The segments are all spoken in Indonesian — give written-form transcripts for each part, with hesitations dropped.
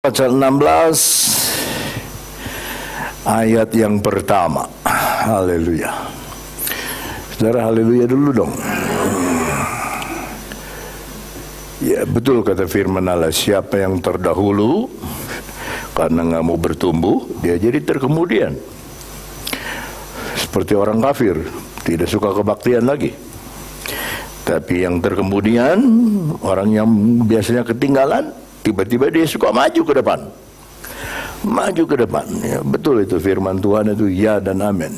pasal 16 ayat yang pertama. Haleluya. Saudara, haleluya dulu dong. Ya, betul kata firman Allah, siapa yang terdahulu karena nggak mau bertumbuh, dia jadi terkemudian. Seperti orang kafir, tidak suka kebaktian lagi. Tapi yang terkemudian, orang yang biasanya ketinggalan, tiba-tiba dia suka maju ke depan. Maju ke depan. Ya, betul itu firman Tuhan itu, ya dan amin.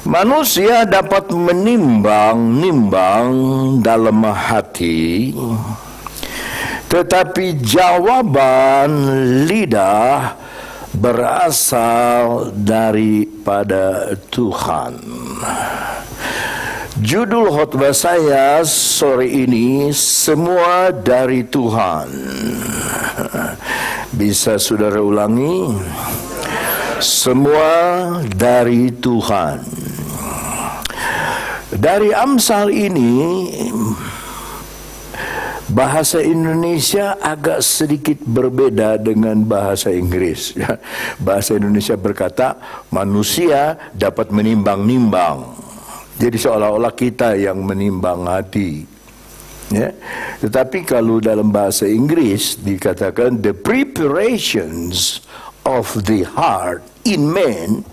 Manusia dapat menimbang-nimbang dalam hati, tetapi jawaban lidah berasal daripada Tuhan. Judul khotbah saya sore ini, semua dari Tuhan. Bisa saudara ulangi? Semua dari Tuhan. Dari Amsal ini, bahasa Indonesia agak sedikit berbeda dengan bahasa Inggris. Bahasa Indonesia berkata, manusia dapat menimbang-nimbang. Jadi seolah-olah kita yang menimbang hati. Ya. Tetapi kalau dalam bahasa Inggris dikatakan, the preparations of the heart in man,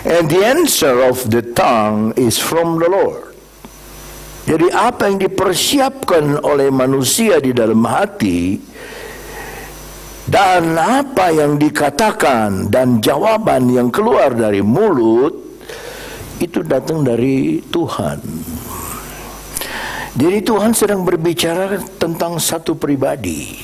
and the answer of the tongue is from the Lord. Jadi apa yang dipersiapkan oleh manusia di dalam hati dan apa yang dikatakan dan jawaban yang keluar dari mulut itu datang dari Tuhan. Jadi Tuhan sedang berbicara tentang satu pribadi.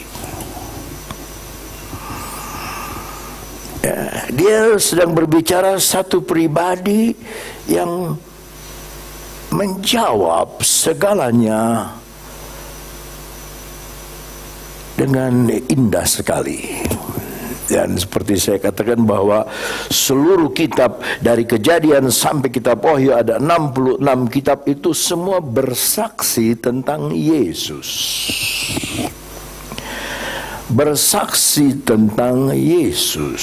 Ya, dia sedang berbicara satu pribadi yang menjawab segalanya dengan indah sekali. Dan seperti saya katakan bahwa seluruh kitab dari Kejadian sampai kitab Wahyu, ada 66 kitab, itu semua bersaksi tentang Yesus. Bersaksi tentang Yesus.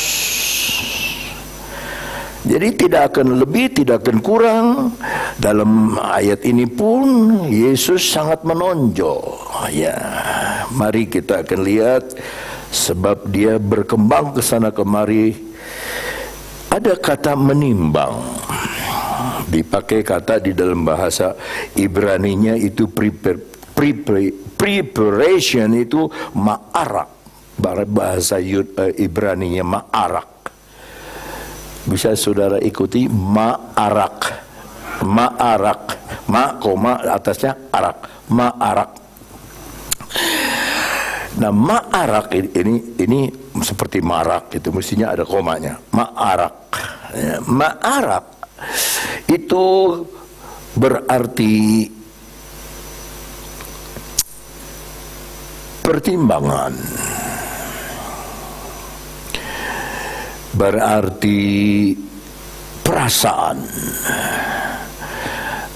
Jadi tidak akan lebih, tidak akan kurang. Dalam ayat ini pun Yesus sangat menonjol. Ya, mari kita akan lihat, sebab dia berkembang ke sana kemari. Ada kata menimbang. Dipakai kata di dalam bahasa Ibraninya itu preparation itu ma'arak. Bahasa Ibraninya ma'arak. Bisa saudara ikuti, ma'arak. Ma'arak. Ma, koma, atasnya arak. Ma'arak. Nah, ma'arak ini seperti marak, itu mestinya ada komanya. Ma'arak. Ya, ma'arak itu berarti pertimbangan. Berarti perasaan,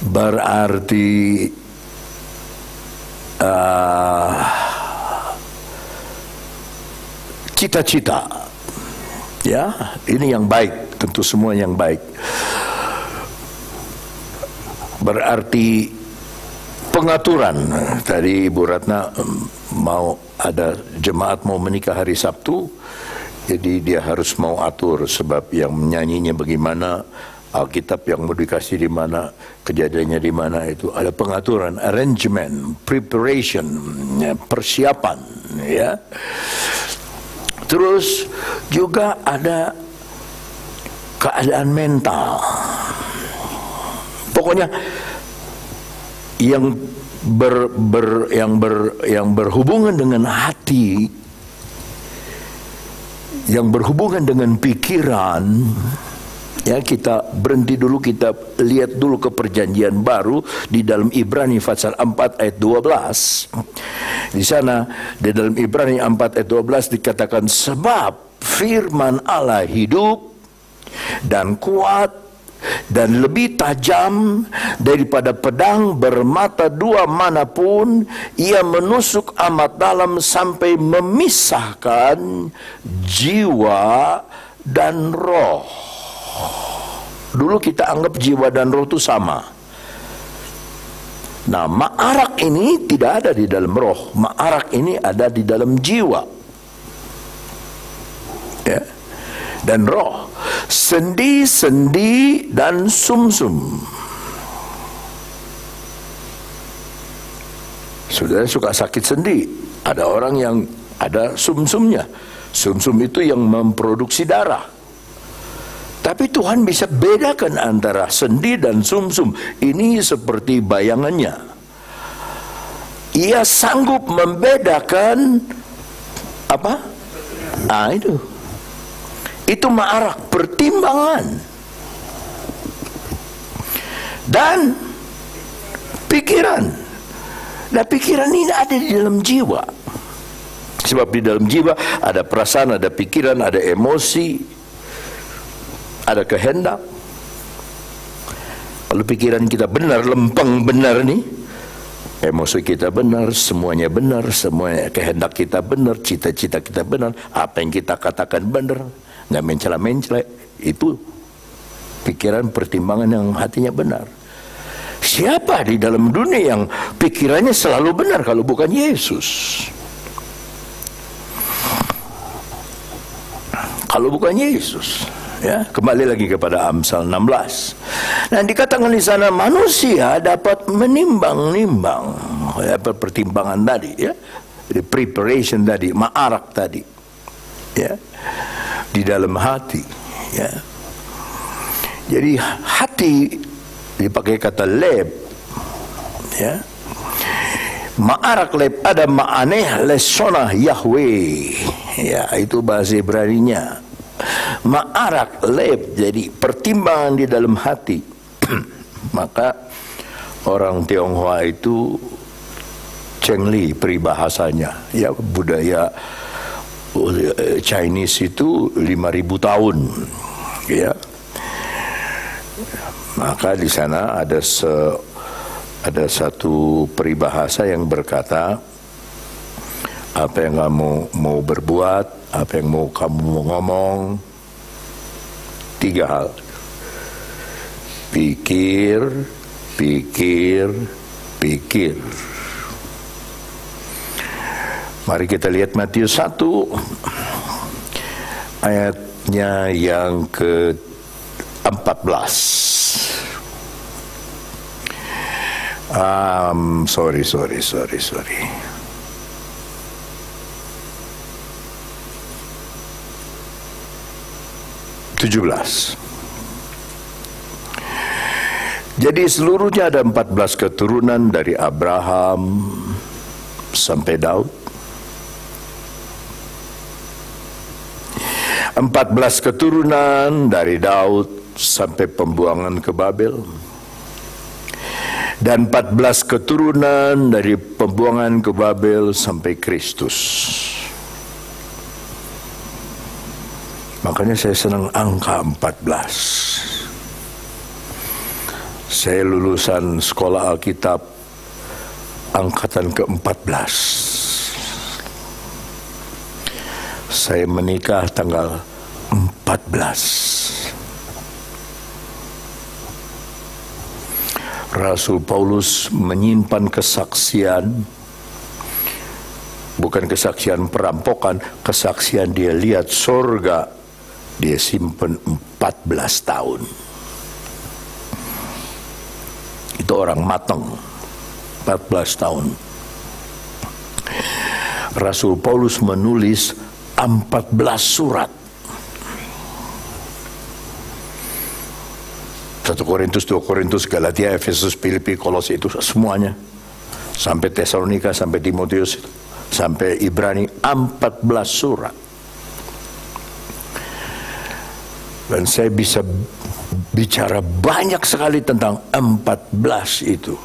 berarti cita-cita. Ya, ini yang baik, tentu semua yang baik. Berarti pengaturan. Tadi Ibu Ratna mau ada jemaat mau menikah hari Sabtu, jadi dia harus mau atur, sebab yang menyanyinya bagaimana, Alkitab yang mau dikasih di mana, kejadiannya di mana, itu ada pengaturan, arrangement, preparation, ya, persiapan, ya. Terus juga ada keadaan mental. Pokoknya yang berhubungan dengan hati, yang berhubungan dengan pikiran. Ya, kita berhenti dulu, kita lihat dulu ke perjanjian baru di dalam Ibrani pasal 4 ayat 12. Di sana di dalam Ibrani 4 ayat 12 dikatakan, sebab firman Allah hidup dan kuat dan lebih tajam daripada pedang bermata dua manapun. Ia menusuk amat dalam sampai memisahkan jiwa dan roh. Dulu kita anggap jiwa dan roh itu sama. Nah, ma'arak ini tidak ada di dalam roh. Ma'arak ini ada di dalam jiwa, ya, dan roh. Sendi-sendi dan sumsum. Saudara suka sakit sendi, ada orang yang ada sumsumnya. Sumsum itu yang memproduksi darah. Tapi Tuhan bisa bedakan antara sendi dan sumsum. Ini seperti bayangannya. Ia sanggup membedakan apa? Ah, itu. Itu ma'arak, pertimbangan. Dan pikiran. Nah, pikiran ini ada di dalam jiwa. Sebab di dalam jiwa ada perasaan, ada pikiran, ada emosi, ada kehendak. Kalau pikiran kita benar, lempeng benar nih, emosi kita benar, semuanya benar, semuanya kehendak kita benar, cita-cita kita benar, apa yang kita katakan benar, nggak mencela-mencela, itu pikiran pertimbangan yang hatinya benar. Siapa di dalam dunia yang pikirannya selalu benar kalau bukan Yesus? Kalau bukan Yesus. Ya, kembali lagi kepada Amsal 16. Nah, dikatakan di sana manusia dapat menimbang-nimbang, ya, pertimbangan tadi, ya, the preparation tadi, ma'arak tadi, ya, di dalam hati, ya. Jadi hati dipakai kata leb, ya. Ma'arak leb ada ma'aneh lesona Yahweh, ya, itu bahasa Ibraninya. Ma'arak leb, jadi pertimbangan di dalam hati. Maka orang Tionghoa itu Chengli peribahasanya, ya, budaya Chinese itu 5.000 tahun, ya. Maka di sana ada satu peribahasa yang berkata, apa yang kamu mau berbuat, apa yang mau kamu ngomong, 3 hal. Pikir, pikir, pikir. Mari kita lihat Matius 1 ayatnya yang ke-14. Sorry. 17. Jadi seluruhnya ada 14 keturunan dari Abraham sampai Daud. 14 keturunan dari Daud sampai pembuangan ke Babel. Dan 14 keturunan dari pembuangan ke Babel sampai Kristus. Makanya saya senang angka 14. Saya lulusan sekolah Alkitab angkatan ke-14. Saya menikah tanggal 14. Rasul Paulus menyimpan kesaksian, bukan kesaksian perampokan, kesaksian dia lihat sorga. Dia simpan 14 tahun. Itu orang matang, 14 tahun. Rasul Paulus menulis 14 surat. 1 Korintus, 2 Korintus, Galatia, Efesus, Filipi, Kolose, itu semuanya. Sampai Tesalonika, sampai Timotius, sampai Ibrani, 14 surat. Dan saya bisa bicara banyak sekali tentang 14 itu.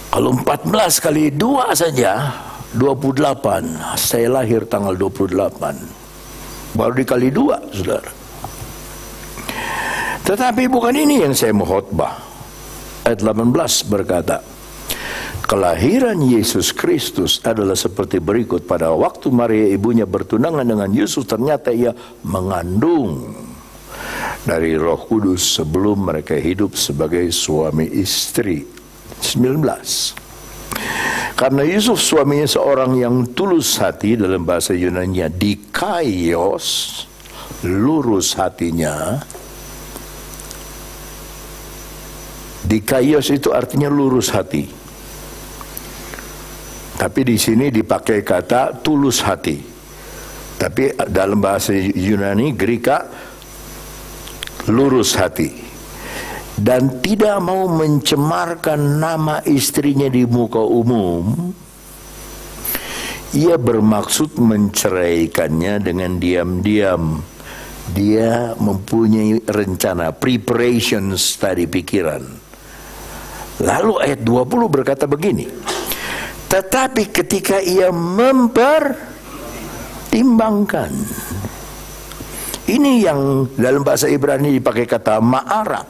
Kalau 14 kali 2 saja, 28. Saya lahir tanggal 28. Baru dikali 2, saudara. Tetapi bukan ini yang saya mau khotbah. Ayat 18 berkata, kelahiran Yesus Kristus adalah seperti berikut. Pada waktu Maria ibunya bertunangan dengan Yusuf, ternyata ia mengandung dari Roh Kudus sebelum mereka hidup sebagai suami istri. 19. Karena Yusuf suaminya seorang yang tulus hati, dalam bahasa Yunani dikaios, lurus hatinya. Dikaios itu artinya lurus hati. Tapi di sini dipakai kata tulus hati. Tapi dalam bahasa Yunani, Greka, lurus hati. Dan tidak mau mencemarkan nama istrinya di muka umum. Ia bermaksud menceraikannya dengan diam-diam. Dia mempunyai rencana, preparations tadi pikiran. Lalu ayat 20 berkata begini, tetapi ketika ia mempertimbangkan. Ini yang dalam bahasa Ibrani dipakai kata ma'ara.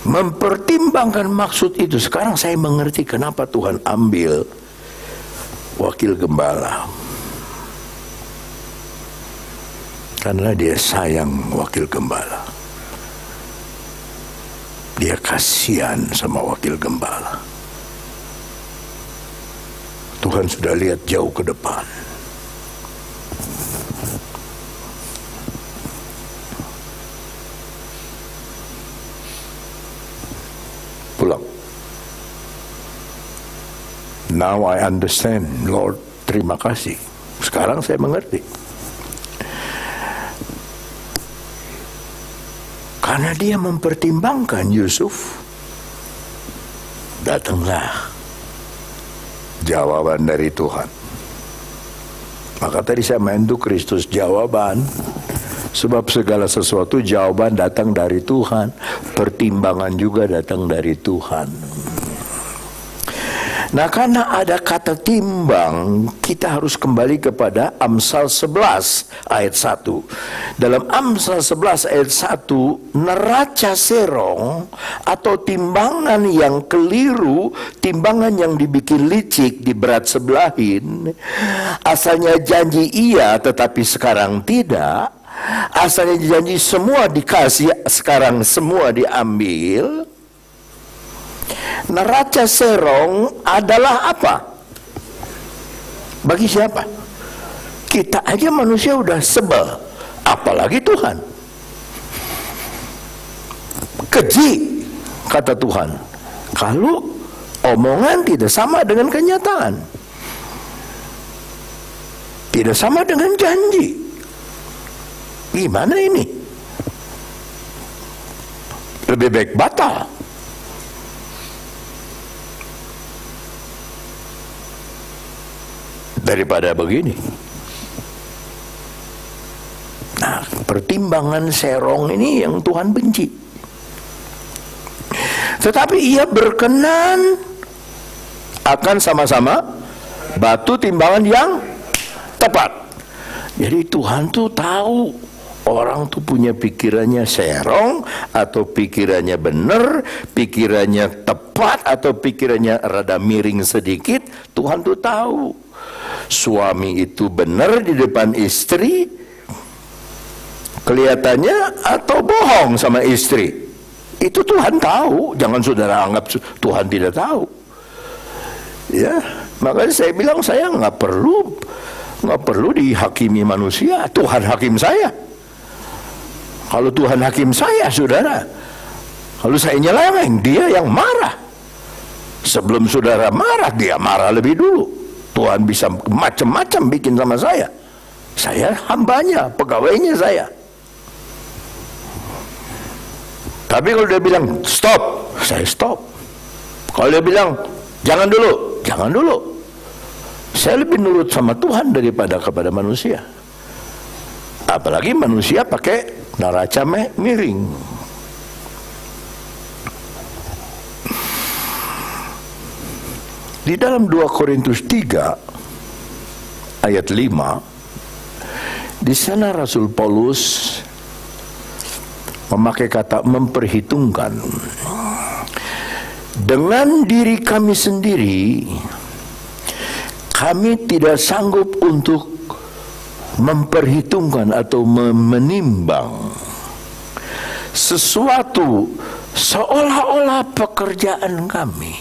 Mempertimbangkan maksud itu. Sekarang saya mengerti kenapa Tuhan ambil wakil gembala. Karena dia sayang wakil gembala. Dia kasihan sama wakil gembala. Tuhan sudah lihat jauh ke depan. Pulang. Now I understand, Lord, terima kasih. Sekarang saya mengerti. Karena dia mempertimbangkan Yusuf, datanglah jawaban dari Tuhan. Maka tadi saya main tuh Kristus jawaban. Sebab segala sesuatu jawaban datang dari Tuhan. Pertimbangan juga datang dari Tuhan. Nah, karena ada kata timbang, kita harus kembali kepada Amsal 11 ayat 1. Dalam Amsal 11 ayat 1, neraca serong atau timbangan yang keliru, timbangan yang dibikin licik, diberat sebelahin. Asalnya janji iya, tetapi sekarang tidak. Asalnya janji semua dikasih, sekarang semua diambil. Neraca serong adalah apa? Bagi siapa? Kita aja manusia udah sebel, apalagi Tuhan. Keji, kata Tuhan, kalau omongan tidak sama dengan kenyataan, tidak sama dengan janji. Gimana ini? Lebih baik batal. Daripada begini. Nah, pertimbangan serong ini yang Tuhan benci. Tetapi ia berkenan akan sama-sama batu timbangan yang tepat. Jadi Tuhan tuh tahu orang tuh punya pikirannya serong atau pikirannya benar, pikirannya tepat atau pikirannya rada miring sedikit. Tuhan tuh tahu. Suami itu benar di depan istri kelihatannya atau bohong sama istri. Itu Tuhan tahu. Jangan saudara anggap Tuhan tidak tahu. Ya, makanya saya bilang saya nggak perlu dihakimi manusia. Tuhan hakim saya. Kalau Tuhan hakim saya, saudara, kalau saya nyeleweng, dia yang marah. Sebelum saudara marah, dia marah lebih dulu. Tuhan bisa macam-macam bikin sama saya. Saya hambanya, pegawainya saya. Tapi kalau dia bilang stop, saya stop. Kalau dia bilang jangan dulu, jangan dulu. Saya lebih nurut sama Tuhan daripada kepada manusia. Apalagi manusia pakai neraca miring. Di dalam 2 Korintus 3 ayat 5, di sana Rasul Paulus memakai kata memperhitungkan. Dengan diri kami sendiri, kami tidak sanggup untuk memperhitungkan atau menimbang sesuatu seolah-olah pekerjaan kami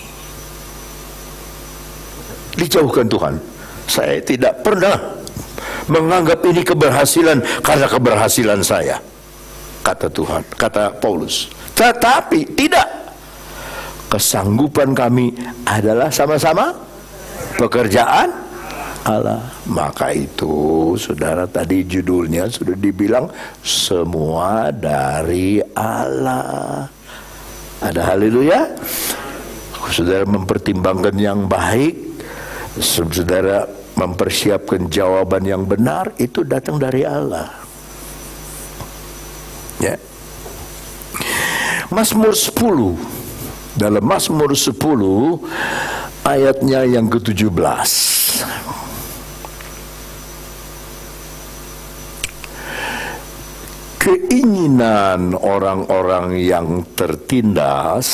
dijauhkan Tuhan. Saya tidak pernah menganggap ini keberhasilan karena keberhasilan saya, kata Tuhan, kata Paulus. Tetapi tidak, kesanggupan kami adalah sama-sama pekerjaan Allah. Maka itu, saudara, tadi judulnya sudah dibilang semua dari Allah. Ada haleluya. Saudara mempertimbangkan yang baik, saudara mempersiapkan jawaban yang benar, itu datang dari Allah. Ya. Mazmur 10, dalam Mazmur 10 ayatnya yang ke-17, keinginan orang-orang yang tertindas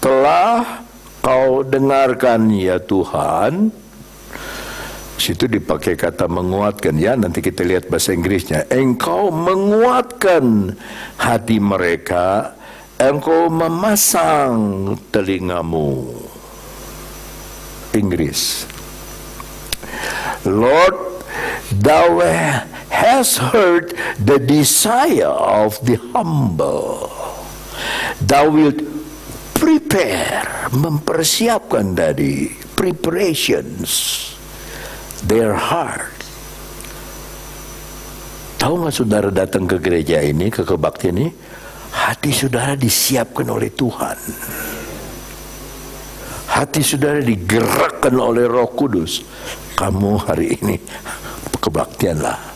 telah kau dengarkan ya Tuhan. Situ dipakai kata menguatkan, ya. Nanti kita lihat bahasa Inggrisnya. Engkau menguatkan hati mereka, engkau memasang telingamu. Inggris. Lord, thou hast heard the desire of the humble. Thou wilt prepare, mempersiapkan dari preparations, their heart. Tahu nggak saudara datang ke gereja ini, ke kebaktian ini, hati saudara disiapkan oleh Tuhan. Hati saudara digerakkan oleh Roh Kudus. Kamu hari ini kebaktianlah.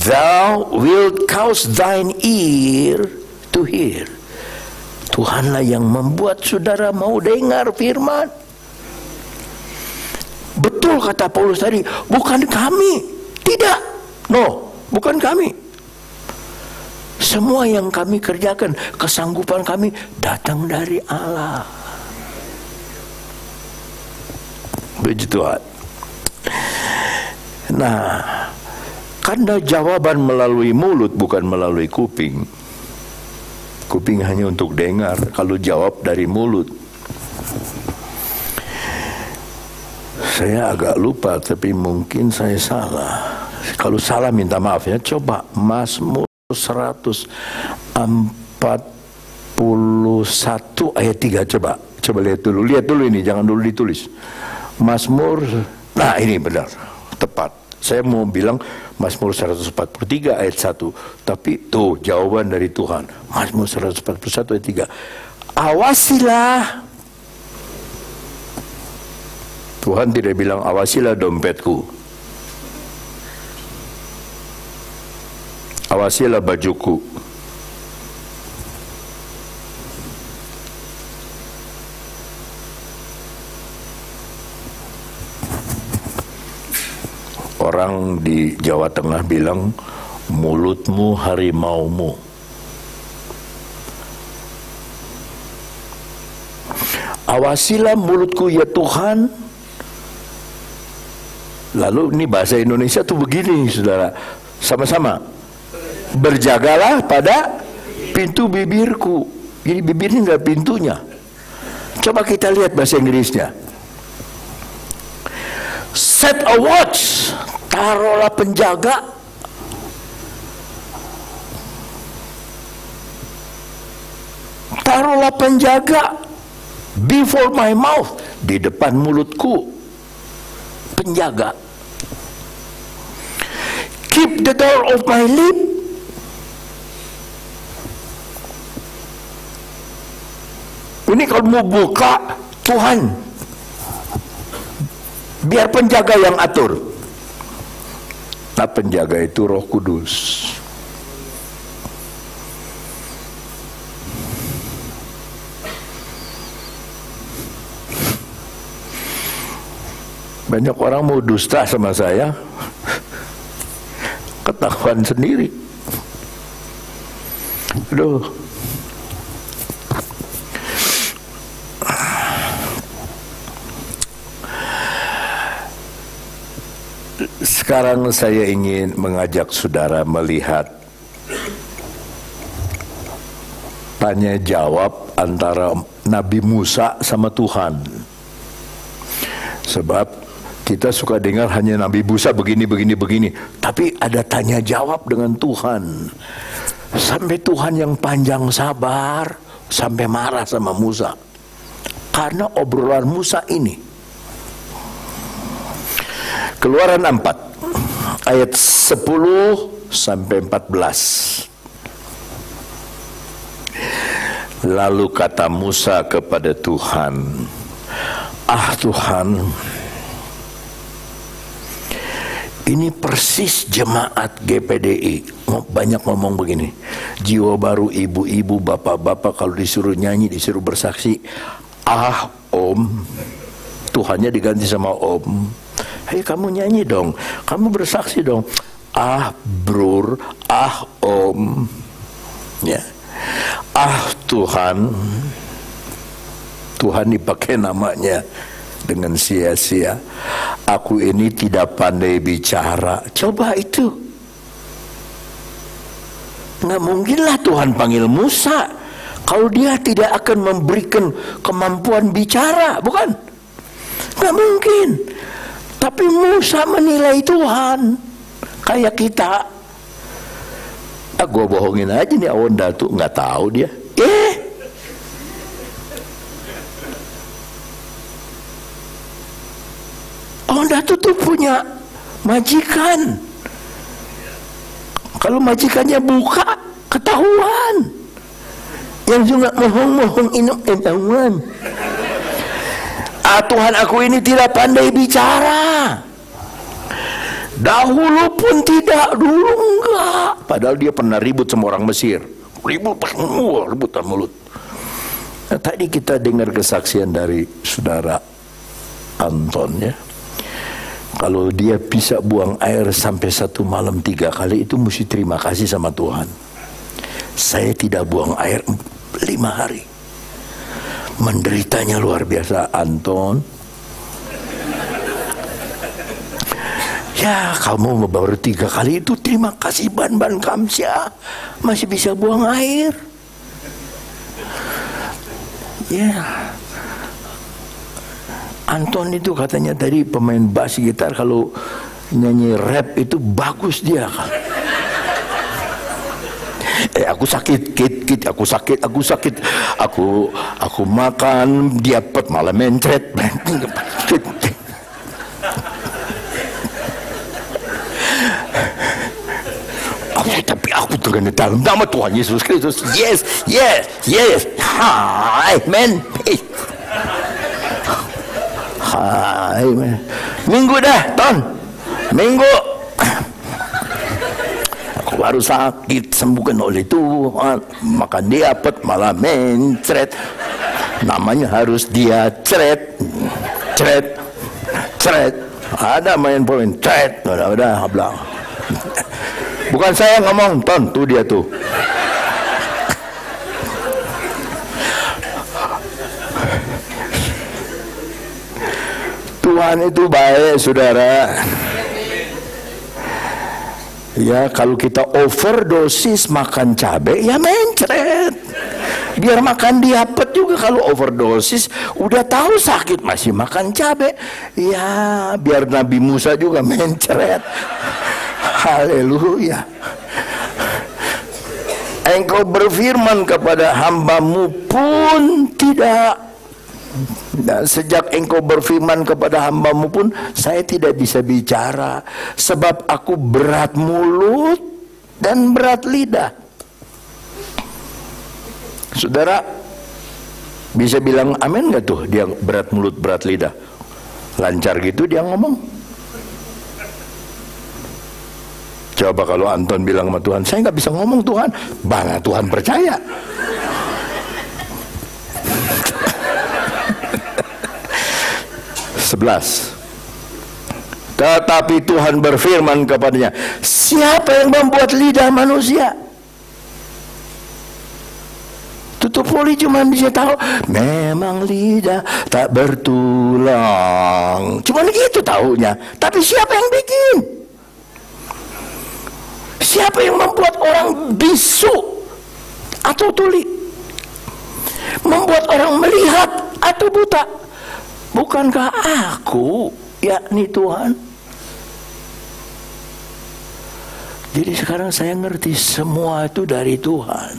Thou wilt cause thine ear to hear. Tuhanlah yang membuat saudara mau dengar firman. Betul kata Paulus tadi, bukan kami. Tidak. No, bukan kami. Semua yang kami kerjakan, kesanggupan kami datang dari Allah. Begitu. Nah, karena jawaban melalui mulut bukan melalui kuping. Kuping hanya untuk dengar, kalau jawab dari mulut. Saya agak lupa, tapi mungkin saya salah. Kalau salah minta maaf ya. Coba Mazmur 141 ayat 3, coba lihat dulu ini, jangan dulu ditulis. Mazmur, nah ini benar, tepat. Saya mau bilang Mazmur 143 ayat 1, tapi tuh jawaban dari Tuhan. Mazmur 141 ayat 3. Awasilah. Tuhan tidak bilang awasilah dompetku, awasilah bajuku. Orang di Jawa Tengah bilang, mulutmu harimaumu. Awasilah mulutku ya Tuhan. Lalu ini bahasa Indonesia tuh begini, saudara. Sama-sama. Berjagalah pada pintu bibirku. Jadi bibirnya nggak pintunya. Coba kita lihat bahasa Inggrisnya. Set a watch. Taruhlah penjaga. Taruhlah penjaga before my mouth, di depan mulutku. Penjaga. Keep the door of my lip. Ini kalau mau buka, Tuhan, biar penjaga yang atur. Nah, penjaga itu Roh Kudus. Banyak orang mau dusta sama saya, ketahuan sendiri. Aduh. Sekarang saya ingin mengajak saudara melihat tanya jawab antara Nabi Musa sama Tuhan. Sebab kita suka dengar hanya Nabi Musa begini, tapi ada tanya jawab dengan Tuhan. Sampai Tuhan yang panjang sabar, sampai marah sama Musa karena obrolan Musa ini. Keluaran 4 ayat 10 sampai 14. Lalu kata Musa kepada Tuhan, "Ah Tuhan, ini persis jemaat GPDI banyak ngomong begini. Jiwa baru, ibu-ibu, bapak-bapak kalau disuruh nyanyi, disuruh bersaksi, ah om, Tuhannya diganti sama om. Hei kamu nyanyi dong, kamu bersaksi dong, ah brur, ah om, ya, ah Tuhan." Tuhan dipakai namanya dengan sia-sia. Aku ini tidak pandai bicara. Coba itu. Nggak mungkinlah Tuhan panggil Musa kalau dia tidak akan memberikan kemampuan bicara, bukan? Nggak mungkin. Tapi Musa menilai Tuhan kayak kita. Gue bohongin aja nih Awon Datu, nggak tahu dia. Awon Datu tuh punya majikan. Kalau majikannya buka, ketahuan. Yang juga mohong-mohong inum. Ah Tuhan, aku ini tidak pandai bicara. Dahulu pun tidak, dulu enggak. Padahal dia pernah ribut sama orang Mesir. Rebutan mulut. Nah, tadi kita dengar kesaksian dari saudara Anton, ya. Kalau dia bisa buang air sampai 1 malam 3 kali, itu mesti terima kasih sama Tuhan. Saya tidak buang air 5 hari. Menderitanya luar biasa Anton. Ya kamu baru 3 kali itu terima kasih ban kamsya, masih bisa buang air. Ya Anton itu katanya tadi pemain bass gitar, kalau nyanyi rap itu bagus dia kan. Aku sakit, aku makan, diapet malah mencret. Tapi aku terkena dalam nama Tuhan Yesus Kristus. Yes. Hai, man. Hai, man. Minggu dah, Ton. Minggu. Aku baru sakit, sembuhkan oleh Tuhan. Makan diapet malah mencret. Namanya harus dia cret. Ada main poin cret. Udah bilang. Bukan saya ngomong, Ton, tuh dia tuh. Tuhan itu baik, saudara. Ya, kalau kita overdosis makan cabai, ya mencret. Biar makan diapet juga, kalau overdosis udah tahu sakit masih makan cabai. Ya, biar Nabi Musa juga mencret. Haleluya. Engkau berfirman kepada hambamu pun tidak. Dan sejak engkau berfirman kepada hambamu pun saya tidak bisa bicara, sebab aku berat mulut dan berat lidah. Saudara bisa bilang amin gak tuh? Dia berat mulut berat lidah, lancar gitu dia ngomong. Coba kalau Anton bilang sama Tuhan, saya nggak bisa ngomong Tuhan, bangga Tuhan percaya. Tetapi Tuhan berfirman kepadanya, siapa yang membuat lidah manusia? Tutup mulut cuma bisa tahu, memang lidah tak bertulang. Cuma gitu tahunya. Tapi siapa yang bikin? Siapa yang membuat orang bisu atau tuli? Membuat orang melihat atau buta? Bukankah aku, yakni Tuhan? Jadi sekarang saya ngerti semua itu dari Tuhan.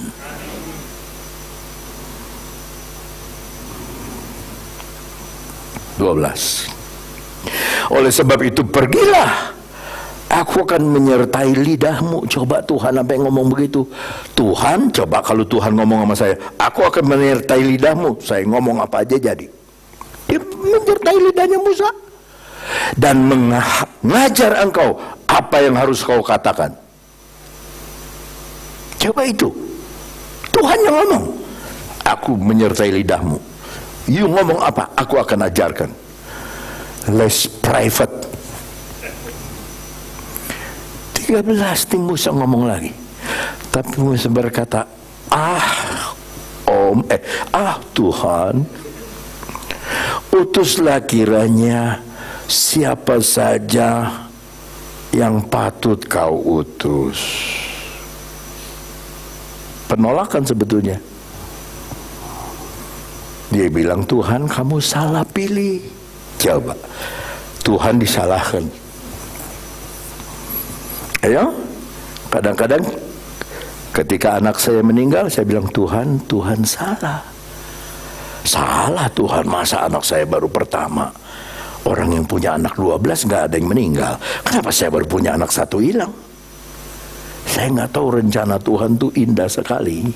Oleh sebab itu pergilah, aku akan menyertai lidahmu. Coba Tuhan sampai ngomong begitu. Tuhan, coba kalau Tuhan ngomong sama saya, aku akan menyertai lidahmu. Saya ngomong apa aja jadi. Dia menyertai lidahnya Musa dan mengajar engkau apa yang harus kau katakan. Coba itu Tuhan yang ngomong, aku menyertai lidahmu. You ngomong apa, aku akan ajarkan. Less private. 13 Musa ngomong lagi. Tapi Musa berkata, Tuhan, utuslah kiranya siapa saja yang patut kau utus. Penolakan sebetulnya. Dia bilang, Tuhan kamu salah pilih. Coba, Tuhan disalahkan. Ayo, kadang-kadang ketika anak saya meninggal, saya bilang, Tuhan salah. Salah Tuhan, masa anak saya baru pertama. Orang yang punya anak 12 nggak ada yang meninggal. Kenapa saya baru punya anak 1 hilang? Saya nggak tahu rencana Tuhan tuh indah sekali.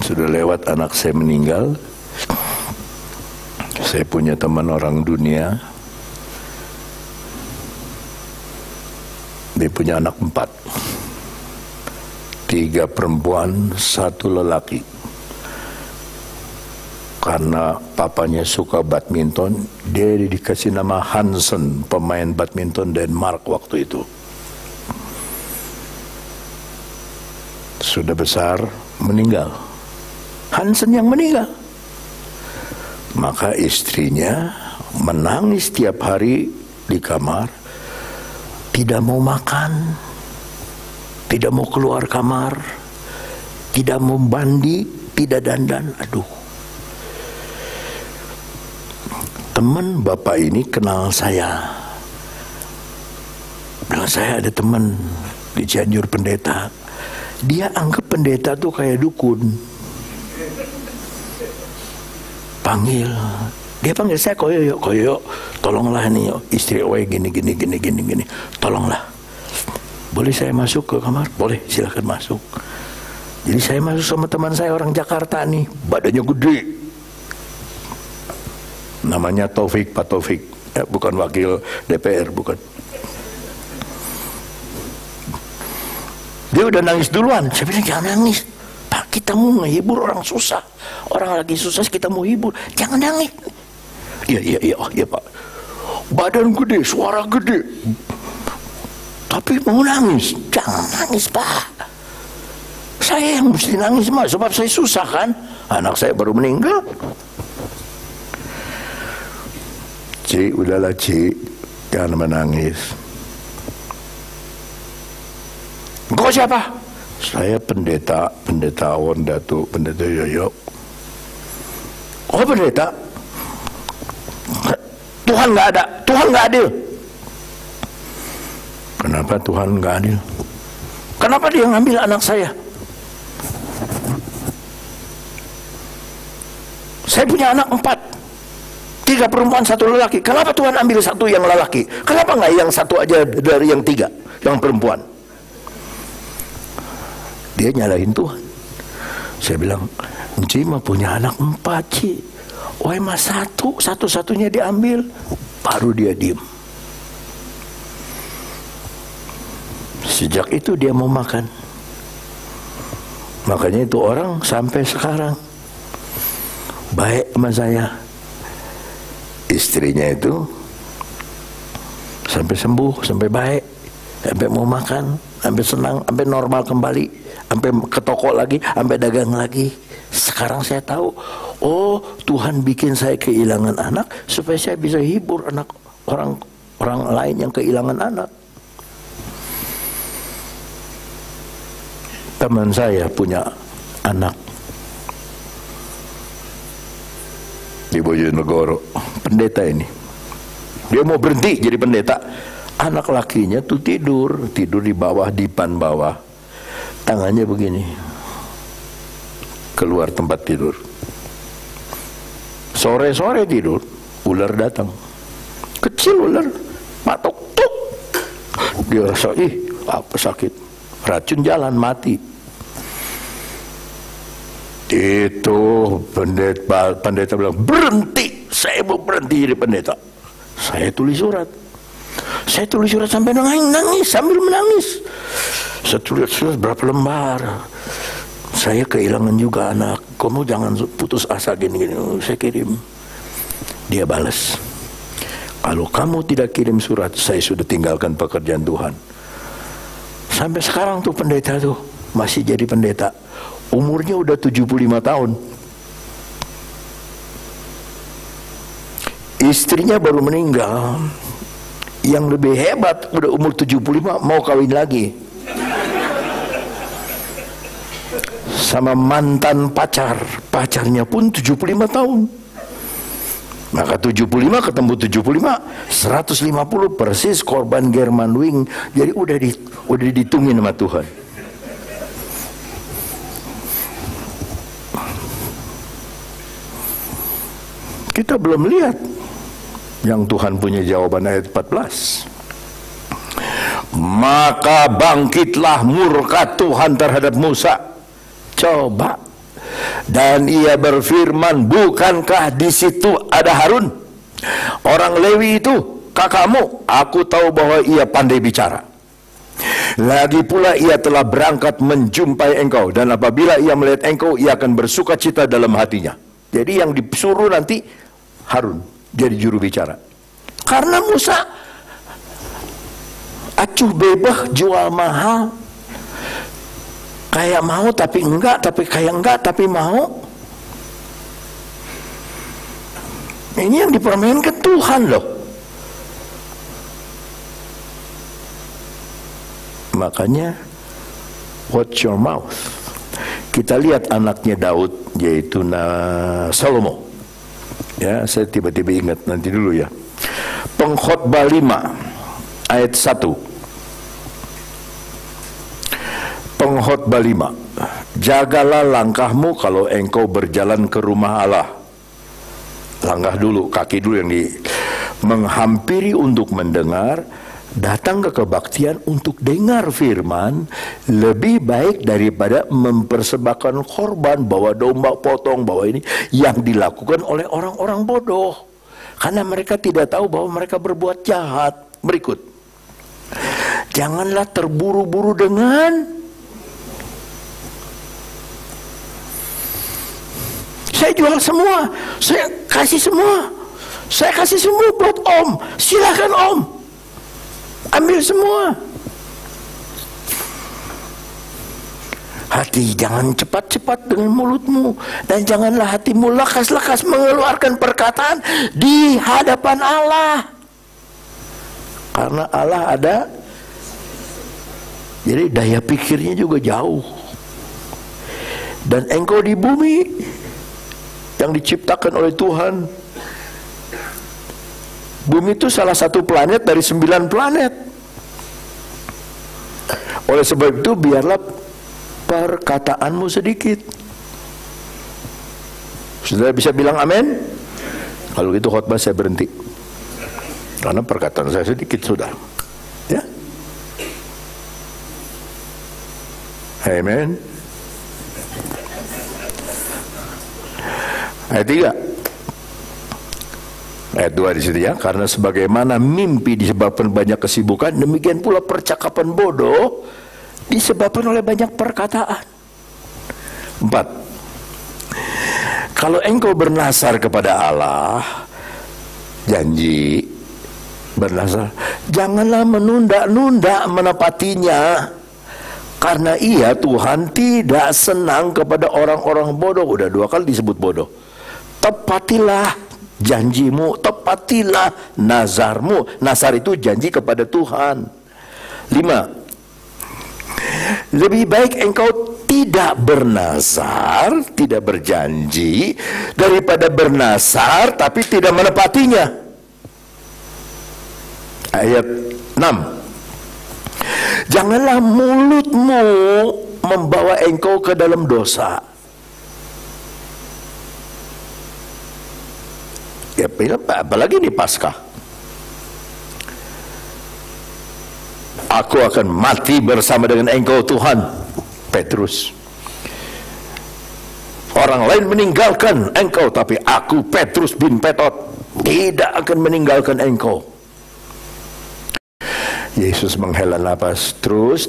Sudah lewat anak saya meninggal. Saya punya teman orang dunia. Dia punya anak 4. 3 perempuan, 1 lelaki. Karena papanya suka badminton, dia dikasih nama Hansen, pemain badminton Denmark waktu itu. Sudah besar, meninggal. Hansen yang meninggal. Maka istrinya menangis tiap hari di kamar, tidak mau makan, tidak mau keluar kamar, tidak mau mandi, tidak dandan. Aduh. Teman bapak ini kenal saya. Bilang, saya ada teman di Cianjur pendeta. Dia anggap pendeta tuh kayak dukun. Dia panggil saya, koyo, tolonglah nih istri oe gini, tolonglah. Boleh saya masuk ke kamar? Boleh, silakan masuk. Jadi saya masuk sama teman saya orang Jakarta nih, badannya gede. Namanya Taufik, Pak Taufik, bukan wakil DPR, bukan. Dia udah nangis duluan. Saya bilang, jangan nangis. Pak, kita mau menghibur orang susah. Orang lagi susah kita mau hibur. Jangan nangis. Iya Pak. Badan gede, suara gede. Tapi mau nangis. Jangan nangis Pak. Saya yang mesti nangis Mas, sebab saya susah kan. Anak saya baru meninggal. Cik, udahlah Cik. Jangan menangis. Engkau siapa? Saya pendeta Awon Datuk, pendeta Yoyo. Oh pendeta? Tuhan nggak ada, Tuhan nggak adil. Kenapa Tuhan nggak adil? Kenapa dia ngambil anak saya? Saya punya anak 4, 3 perempuan 1 lelaki. Kenapa Tuhan ambil 1 yang lelaki? Kenapa nggak yang 1 aja dari yang 3 yang perempuan? Dia nyalahin Tuhan. Saya bilang, Encik mah punya anak 4 Cik. Wah mas 1, satu-satunya diambil. Baru dia diem. Sejak itu dia mau makan. Makanya itu orang sampai sekarang baik sama saya. Istrinya itu sampai sembuh, sampai baik, sampai mau makan, sampai senang, sampai normal kembali, sampai ke toko lagi, sampai dagang lagi. Sekarang saya tahu, oh Tuhan bikin saya kehilangan anak supaya saya bisa hibur anak orang lain yang kehilangan anak. Teman saya punya anak di Bojonegoro, pendeta ini. Dia mau berhenti jadi pendeta. Anak lakinya tuh tidur di bawah, dipan bawah. Tangannya begini. Keluar tempat tidur. Sore-sore tidur, ular datang. Kecil ular, patok tuk. Dia rasa, apa sakit. Racun jalan, mati. Itu pendeta bilang, berhenti, saya mau berhenti jadi pendeta. Saya tulis surat sampai nangis, sambil menangis. Saya tulis surat berapa lembar. Saya kehilangan juga anak, kamu jangan putus asa gini-gini. Saya kirim. Dia balas, kalau kamu tidak kirim surat, saya sudah tinggalkan pekerjaan Tuhan. Sampai sekarang tuh pendeta tuh masih jadi pendeta. Umurnya udah 75 tahun. Istrinya baru meninggal. Yang lebih hebat udah umur 75 mau kawin lagi. Sama mantan pacarnya pun 75 tahun. Maka 75 ketemu 75, 150 persis korban German Wing. Jadi udah dihitungin sama Tuhan. Kita belum lihat yang Tuhan punya jawaban ayat 14. Maka bangkitlah murka Tuhan terhadap Musa. Coba. Dan ia berfirman, bukankah di situ ada Harun? Orang Lewi itu kakakmu. Aku tahu bahwa ia pandai bicara. Lagi pula ia telah berangkat menjumpai engkau, dan apabila ia melihat engkau, ia akan bersuka cita dalam hatinya. Jadi yang disuruh nanti Harun jadi juru bicara. Karena Musa acuh bebah, jual mahal, kayak mau tapi enggak, tapi kayak enggak tapi mau. Ini yang dipermainkan Tuhan loh. Makanya watch your mouth. Kita lihat anaknya Daud, yaitu Salomo. Ya, saya tiba-tiba ingat, nanti dulu ya. Pengkhotbah 5 ayat 1. Pengkhotbah 5. Jagalah langkahmu kalau engkau berjalan ke rumah Allah. Langkah dulu, kaki dulu yang menghampiri untuk mendengar, datang ke kebaktian untuk dengar firman, lebih baik daripada mempersembahkan korban, bawa domba potong, bawa ini, yang dilakukan oleh orang-orang bodoh. Karena mereka tidak tahu bahwa mereka berbuat jahat. Berikut, janganlah terburu-buru dengan saya jual semua, saya kasih semua buat Om, silakan Om, ambil semua. Hati jangan cepat-cepat dengan mulutmu, dan janganlah hatimu lekas-lekas mengeluarkan perkataan di hadapan Allah, karena Allah ada. Jadi daya pikirnya juga jauh. Dan engkau di bumi yang diciptakan oleh Tuhan. Bumi itu salah satu planet dari 9 planet. Oleh sebab itu biarlah perkataanmu sedikit. Sudah bisa bilang amin? Kalau gitu khotbah saya berhenti, karena perkataan saya sedikit sudah. Ya, amin. Ayat 3, ayat 2 di situ ya. Karena sebagaimana mimpi disebabkan banyak kesibukan, demikian pula percakapan bodoh disebabkan oleh banyak perkataan. 4. Kalau engkau bernasar kepada Allah, janji bernasar, janganlah menunda-nunda menepatinya, karena Ia Tuhan tidak senang kepada orang-orang bodoh. Udah 2 kali disebut bodoh. Tepatilah janjimu, tepatilah nazarmu. Nazar itu janji kepada Tuhan. 5. Lebih baik engkau tidak bernazar, tidak berjanji, daripada bernazar tapi tidak menepatinya. Ayat 6. Janganlah mulutmu membawa engkau ke dalam dosa. Ya, apalagi di Paskah. Aku akan mati bersama dengan engkau Tuhan, Petrus. Orang lain meninggalkan engkau, tapi aku Petrus bin Petot tidak akan meninggalkan engkau. Yesus menghela napas, terus,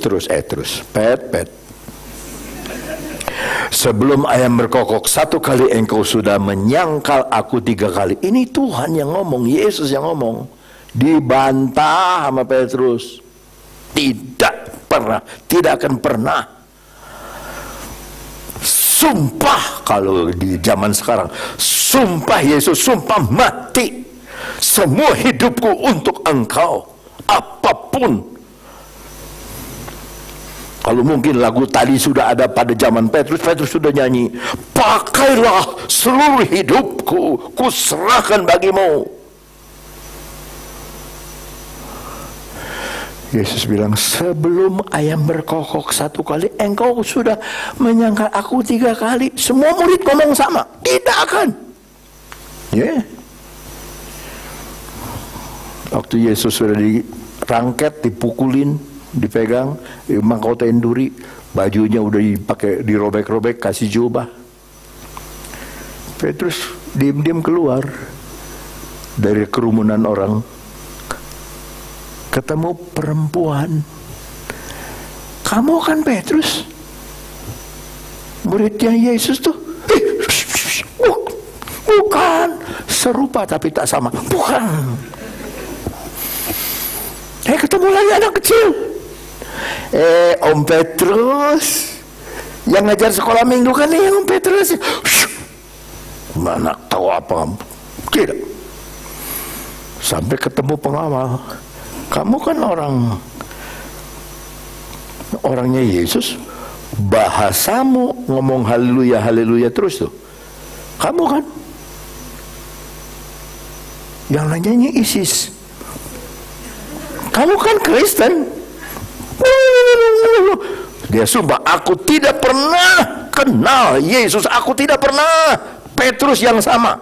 pet. Sebelum ayam berkokok 1 kali engkau sudah menyangkal aku 3 kali. Ini Tuhan yang ngomong, Yesus yang ngomong. Dibantah sama Petrus. Tidak pernah, tidak akan pernah. Sumpah, kalau di zaman sekarang, sumpah Yesus, sumpah mati. Semua hidupku untuk engkau. Apapun. Kalau mungkin lagu tadi sudah ada pada zaman Petrus, Petrus sudah nyanyi, pakailah seluruh hidupku, ku serahkan bagimu. Yesus bilang, sebelum ayam berkokok 1 kali, engkau sudah menyangkal aku 3 kali. Semua murid ngomong sama, tidak akan. Ya. Waktu Yesus sudah dirangket, dipukulin, dipegang, mahkotain duri, bajunya udah dipakai, dirobek-robek, kasih jubah. Petrus diam-diam keluar dari kerumunan orang, ketemu perempuan. Kamu kan Petrus, muridnya Yesus tuh? Bukan, serupa tapi tak sama. Bukan. Ketemu lagi anak kecil. Om Petrus yang ngajar sekolah minggu kan nih, Om Petrus. Mana tahu apa? Tidak. Sampai ketemu pengawal. Kamu kan orangnya Yesus, bahasamu ngomong haleluya haleluya terus tuh. Kamu kan yang nanyanya ISIS. Kamu kan Kristen. Dia sumpah, aku tidak pernah kenal Yesus, aku tidak pernah Petrus yang sama,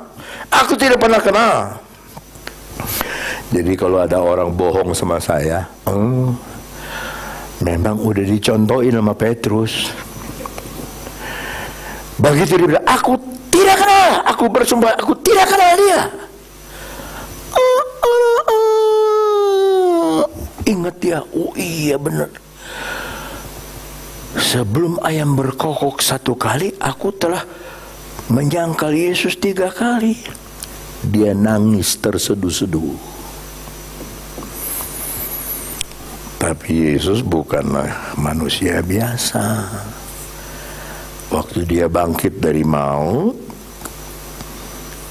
aku tidak pernah kenal. Jadi kalau ada orang bohong sama saya, memang udah dicontohin sama Petrus. Begitu dia bilang, aku tidak kenal, aku bersumpah, aku tidak kenal dia. Ingat dia, oh iya benar. Sebelum ayam berkokok 1 kali, aku telah menyangkal Yesus 3 kali. Dia nangis terseduh-seduh. Tapi Yesus bukanlah manusia biasa. Waktu dia bangkit dari maut,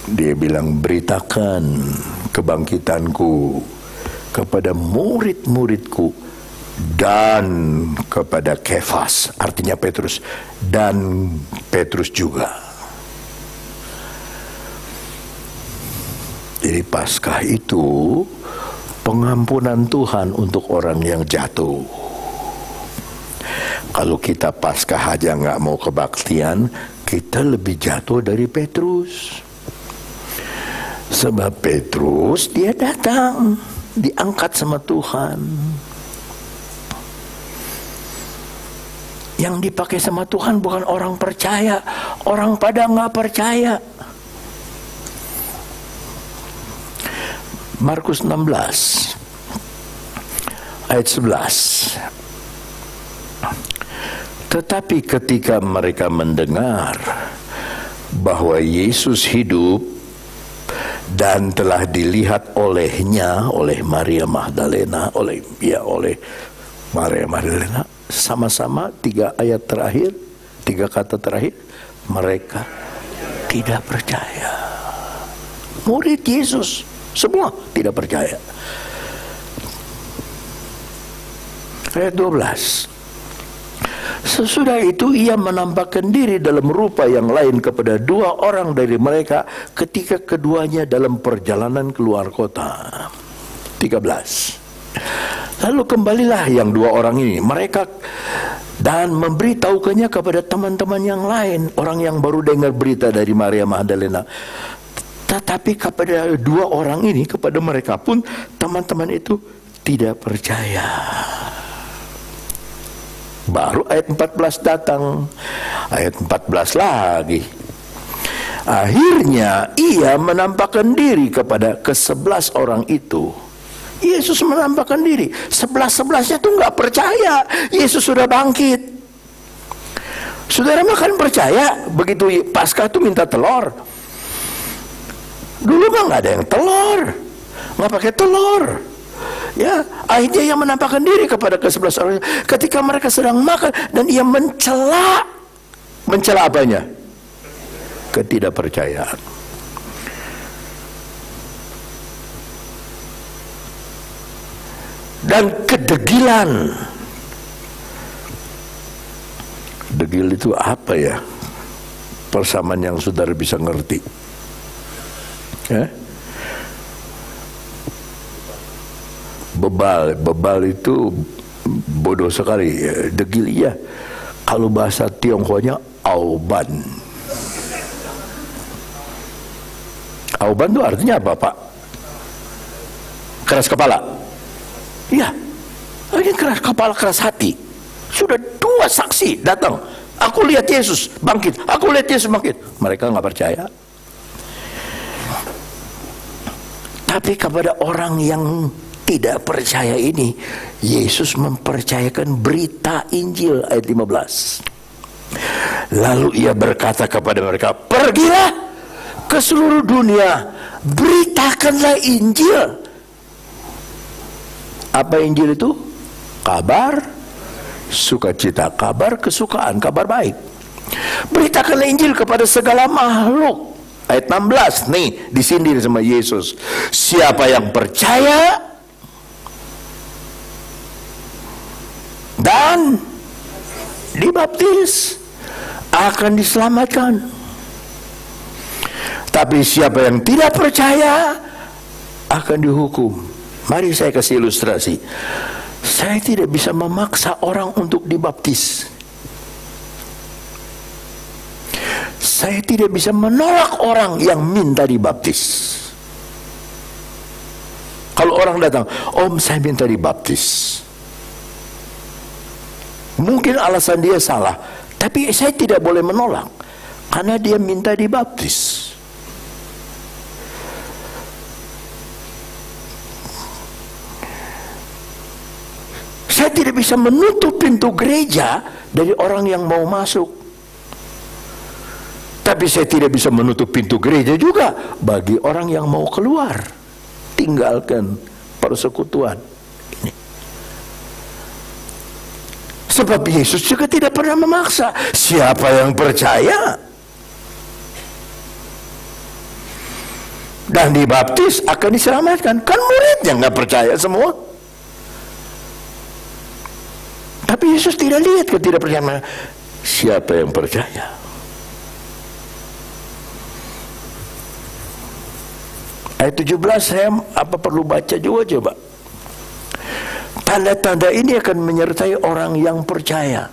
dia bilang, beritakan kebangkitanku kepada murid-muridku dan kepada Kefas, artinya Petrus, dan Petrus juga. Jadi Paskah itu pengampunan Tuhan untuk orang yang jatuh. Kalau kita Paskah aja nggak mau kebaktian, kita lebih jatuh dari Petrus. Sebab Petrus dia datang, diangkat sama Tuhan. Yang dipakai sama Tuhan bukan orang percaya, orang pada nggak percaya. Markus 16 ayat 11. Tetapi ketika mereka mendengar bahwa Yesus hidup dan telah dilihat olehnya, oleh Maria Magdalena, oleh Maria Magdalena, sama-sama 3 ayat terakhir, 3 kata terakhir, mereka tidak percaya. Murid Yesus semua tidak percaya. Ayat 12. Sesudah itu ia menampakkan diri dalam rupa yang lain kepada 2 orang dari mereka ketika keduanya dalam perjalanan keluar kota. 13. Lalu kembalilah yang 2 orang ini, mereka dan memberitahukannya kepada teman-teman yang lain, orang yang baru dengar berita dari Maria Magdalena. Tetapi kepada 2 orang ini, kepada mereka pun teman-teman itu tidak percaya. Baru ayat 14 datang. Ayat 14 lagi. Akhirnya ia menampakkan diri kepada ke-11 orang itu. Yesus menampakkan diri. 11-11-nya tuh nggak percaya Yesus sudah bangkit. Saudara makan percaya begitu Paskah tuh minta telur? Dulu mah nggak ada yang telur, nggak pakai telur. Ya, akhirnya ia menampakkan diri kepada ke-11 orang ketika mereka sedang makan, dan ia mencela apanya? Ketidakpercayaan. Dan kedegilan. Degil itu apa ya? Persamaan yang saudara bisa ngerti. Ya? Bebal itu bodoh sekali. Degil iya. Kalau bahasa Tionghoanya auban. Auban itu artinya apa, Pak? Keras kepala. Iya. Ini keras kepala, keras hati. Sudah 2 saksi datang. Aku lihat Yesus bangkit. Aku lihat Yesus bangkit. Mereka nggak percaya. Tapi kepada orang yang tidak percaya ini, Yesus mempercayakan berita Injil. Ayat 15. Lalu ia berkata kepada mereka, pergilah ke seluruh dunia, beritakanlah Injil. Apa Injil itu? Kabar sukacita, kabar kesukaan, kabar baik. Beritakanlah Injil kepada segala makhluk. Ayat 16 nih disindir sama Yesus. Siapa yang percaya dan dibaptis akan diselamatkan. Tapi siapa yang tidak percaya akan dihukum. Mari saya kasih ilustrasi. Saya tidak bisa memaksa orang untuk dibaptis. Saya tidak bisa menolak orang yang minta dibaptis. Kalau orang datang, Om saya minta dibaptis, mungkin alasan dia salah, tapi saya tidak boleh menolak karena dia minta dibaptis. Saya tidak bisa menutup pintu gereja dari orang yang mau masuk. Tapi saya tidak bisa menutup pintu gereja juga bagi orang yang mau keluar, tinggalkan persekutuan ini. Sebab Yesus juga tidak pernah memaksa. Siapa yang percaya dan dibaptis akan diselamatkan. Kan muridnya nggak percaya semua. Tapi Yesus tidak lihat ketidakpercayaan. Siapa yang percaya? Ayat 17 saya perlu baca juga coba. Tanda-tanda ini akan menyertai orang yang percaya.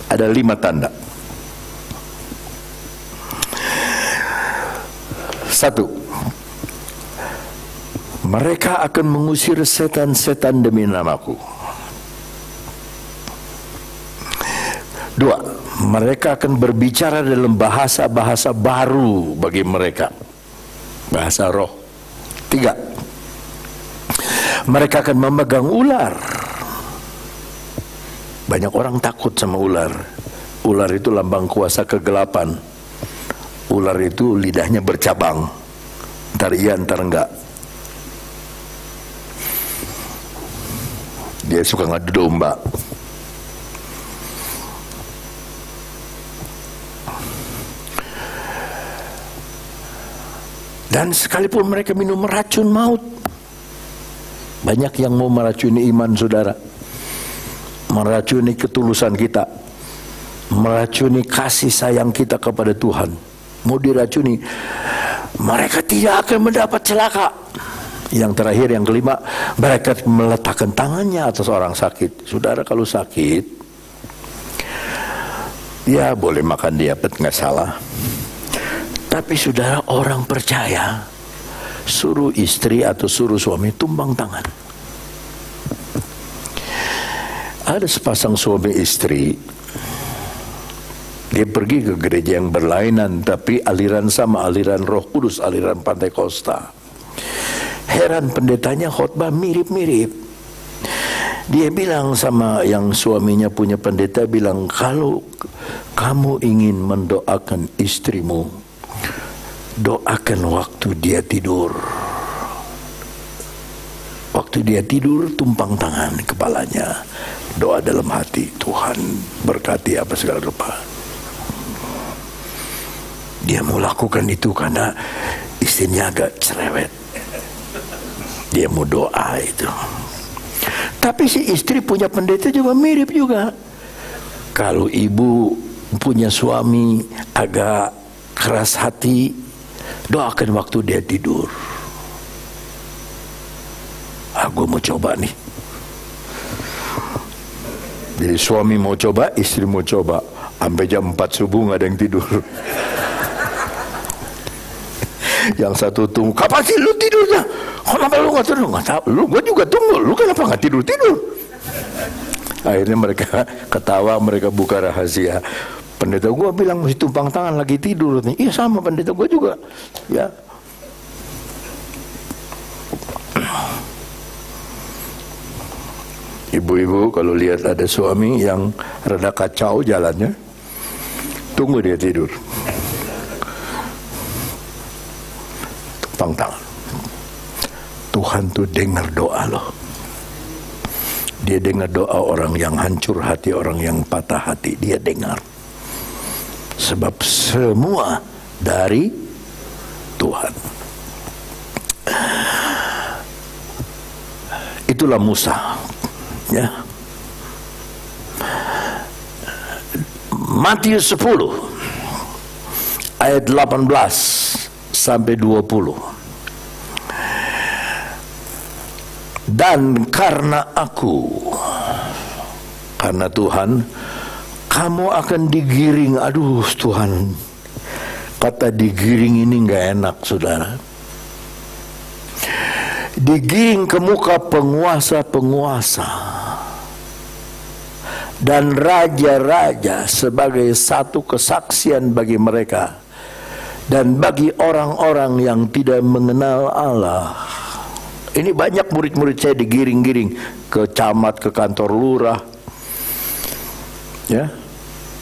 Ada 5 tanda. 1. Mereka akan mengusir setan-setan demi namaku. 2. Mereka akan berbicara dalam bahasa-bahasa baru bagi mereka. Bahasa roh. 3. Mereka akan memegang ular. Banyak orang takut sama ular. Ular itu lambang kuasa kegelapan. Ular itu lidahnya bercabang, ntar iya ntar enggak. Dia suka ngadu domba. Dan sekalipun mereka minum racun maut, banyak yang mau meracuni iman saudara, meracuni ketulusan kita, meracuni kasih sayang kita kepada Tuhan. Mau diracuni, mereka tidak akan mendapat celaka. Yang terakhir, yang kelima, mereka meletakkan tangannya atas orang sakit. Saudara kalau sakit, ya boleh makan diabet, nggak salah. Tapi saudara, orang percaya suruh istri atau suruh suami tumbang tangan. Ada sepasang suami istri, dia pergi ke gereja yang berlainan, tapi aliran sama, aliran Roh Kudus, aliran Pantekosta. Heran, pendetanya khotbah mirip-mirip. Dia bilang sama yang suaminya punya pendeta, bilang, kalau kamu ingin mendoakan istrimu, doakan waktu dia tidur. Waktu dia tidur, tumpang tangan kepalanya, doa dalam hati, Tuhan berkati apa segala rupa. Dia mau lakukan itu karena istrinya agak cerewet. Dia mau doa itu. Tapi si istri punya pendeta juga mirip juga. Kalau ibu punya suami agak keras hati, doakan waktu dia tidur. Aku mau coba nih. Jadi suami mau coba, istri mau coba. Sampai jam 4 subuh nggak ada yang tidur. Yang satu tunggu, kapan sih lu tidurnya? Kenapa lu nggak tidur? Nggak tahu. Lu, gua juga tunggu. Lu kenapa nggak tidur? Akhirnya mereka ketawa, mereka buka rahasia. Pendeta gua bilang mesti tumpang tangan, lagi tidur. Iya sama pendeta gua juga. Ya. Ibu-ibu kalau lihat ada suami yang rada kacau jalannya, tunggu dia tidur. Tumpang tangan. Tuhan tuh dengar doa loh. Dia dengar doa orang yang hancur hati, orang yang patah hati. Dia dengar. Sebab semua dari Tuhan. Itulah Musa. Ya. Matius 10 ayat 18 sampai 20. Dan karena aku, karena Tuhan, kamu akan digiring. Aduh Tuhan, kata digiring ini nggak enak saudara. Digiring ke muka penguasa-penguasa dan raja-raja sebagai satu kesaksian bagi mereka dan bagi orang-orang yang tidak mengenal Allah. Ini banyak murid-murid saya digiring-giring ke camat, ke kantor lurah. Ya,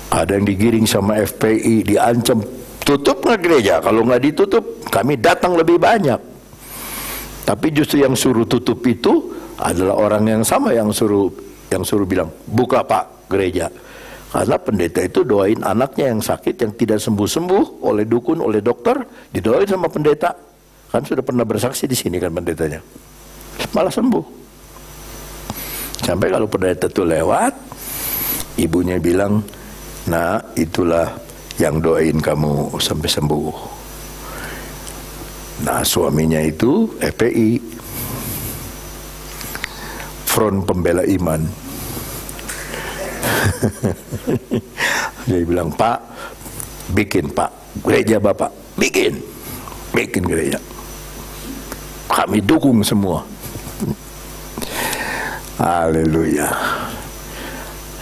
ada yang digiring sama FPI, diancam tutup nggak gereja? Kalau nggak ditutup, kami datang lebih banyak. Tapi justru yang suruh tutup itu adalah orang yang sama yang suruh bilang buka Pak gereja. Karena pendeta itu doain anaknya yang sakit, yang tidak sembuh-sembuh oleh dukun, oleh dokter, didoain sama pendeta. Kan sudah pernah bersaksi di sini kan pendetanya, malah sembuh. Sampai kalau pendeta itu lewat, ibunya bilang, nah itulah yang doain kamu sampai sembuh. Nah suaminya itu FPI, Front Pembela Iman. Dia bilang, Pak, bikin Pak gereja Bapak, bikin gereja. Kami dukung semua. Haleluya.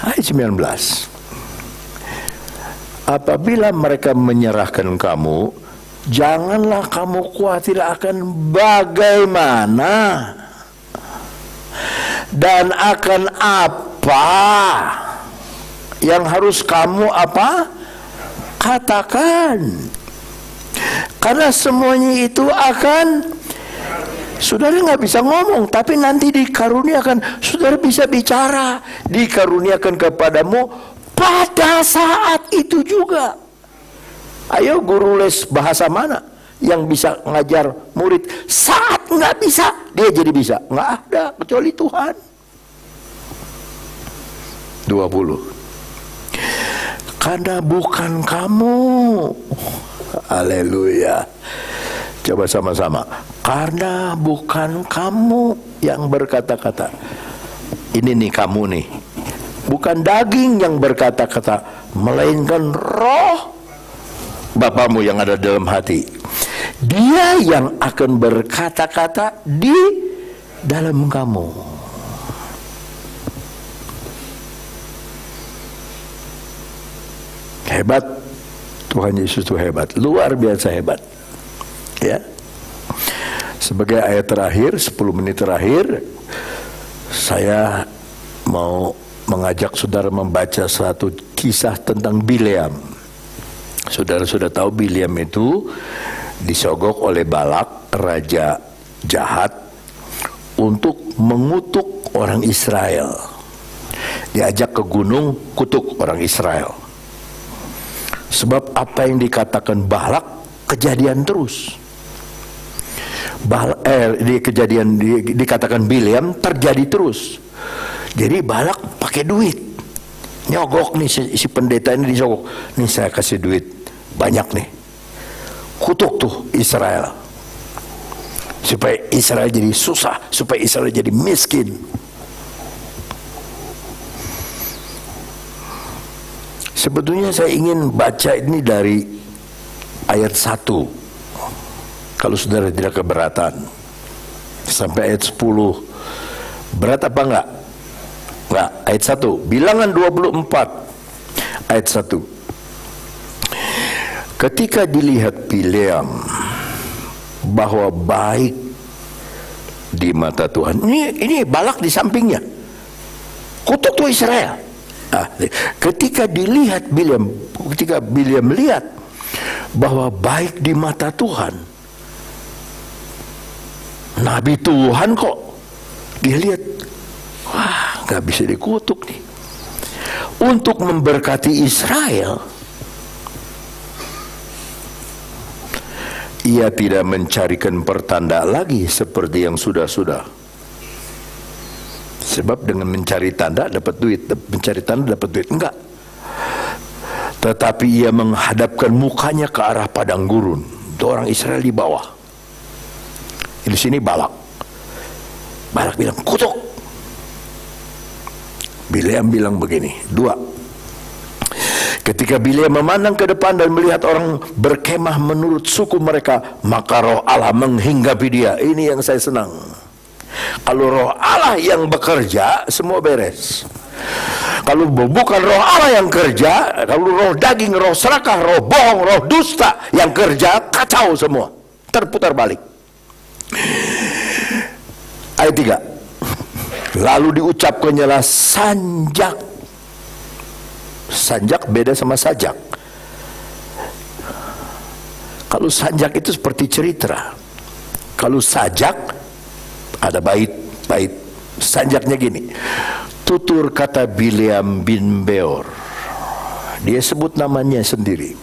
Ayat 19. Apabila mereka menyerahkan kamu, janganlah kamu khawatir akan bagaimana dan akan apa yang harus kamu katakan. Karena semuanya itu akan, saudara nggak bisa ngomong, tapi nanti dikaruniakan, saudara bisa bicara, dikaruniakan kepadamu pada saat itu juga. Ayo, guru les bahasa mana yang bisa ngajar murid saat nggak bisa dia jadi bisa? Nggak ada kecuali Tuhan. 20. Karena bukan kamu. Haleluya. Coba sama-sama. Karena bukan kamu yang berkata-kata. Ini nih kamu nih. Bukan daging yang berkata-kata, melainkan roh Bapamu yang ada dalam hati. Dia yang akan berkata-kata di dalam kamu. Hebat. Tuhan Yesus itu hebat, luar biasa hebat. Ya. Sebagai ayat terakhir, 10 menit terakhir, saya mau mengajak saudara membaca satu kisah tentang Bileam. Saudara sudah tahu Bileam itu disogok oleh Balak, raja jahat, untuk mengutuk orang Israel. Diajak ke gunung, kutuk orang Israel. Sebab apa yang dikatakan Balak kejadian terus. Dikatakan Bileam terjadi terus. Jadi Balak pakai duit, nyogok nih si pendeta ini disogok. Nih saya kasih duit banyak nih, kutuk tuh Israel, supaya Israel jadi susah, supaya Israel jadi miskin. Sebetulnya saya ingin baca ini dari ayat 1, kalau saudara tidak keberatan, sampai ayat 10. Berat apa enggak? Enggak. Ayat 1, Bilangan 24 ayat 1. Ketika dilihat Bileam bahwa baik di mata Tuhan, ini Balak di sampingnya, kutuk tuh Israel. Ketika dilihat Bileam, ketika Bileam melihat bahwa baik di mata Tuhan, Nabi Tuhan kok, dia lihat, wah nggak bisa dikutuk nih. Untuk memberkati Israel, ia tidak mencarikan pertanda lagi seperti yang sudah-sudah. Sebab dengan mencari tanda dapat duit, mencari tanda dapat duit, enggak. Tetapi ia menghadapkan mukanya ke arah padang gurun. Itu orang Israel di bawah. Di sini Balak. Balak bilang kutuk. Bileam bilang begini. 2. Ketika Bileam memandang ke depan dan melihat orang berkemah menurut suku mereka, maka roh Allah menghinggapi dia. Ini yang saya senang. Kalau roh Allah yang bekerja, semua beres. Kalau bukan roh Allah yang kerja, kalau roh daging, roh serakah, roh bohong, roh dusta yang kerja, kacau semua, terputar balik. Ayat 3. Lalu diucapkannya sanjak. Sanjak beda sama sajak. Kalau sanjak itu seperti cerita. Kalau sajak ada bait-bait. Sanjaknya gini. Tutur kata Bileam bin Beor. Dia sebut namanya sendiri.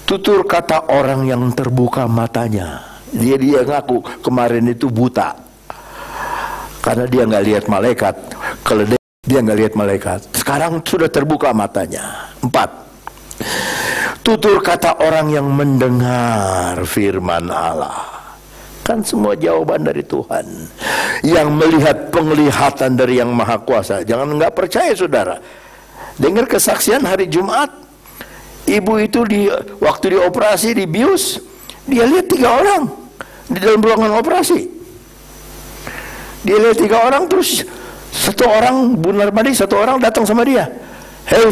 Tutur kata orang yang terbuka matanya. Dia ngaku kemarin itu buta. Karena dia nggak lihat malaikat. Kalau dia nggak lihat malaikat. Sekarang sudah terbuka matanya. 4. Tutur kata orang yang mendengar firman Allah. Kan semua jawaban dari Tuhan. Yang melihat penglihatan dari yang Maha Kuasa. Jangan nggak percaya saudara. Dengar kesaksian hari Jumat. Ibu itu waktu dioperasi, dibius, dia lihat 3 orang di dalam ruangan operasi. Dia lihat 3 orang, terus 1 orang, Bu Narmadi, 1 orang datang sama dia. Hei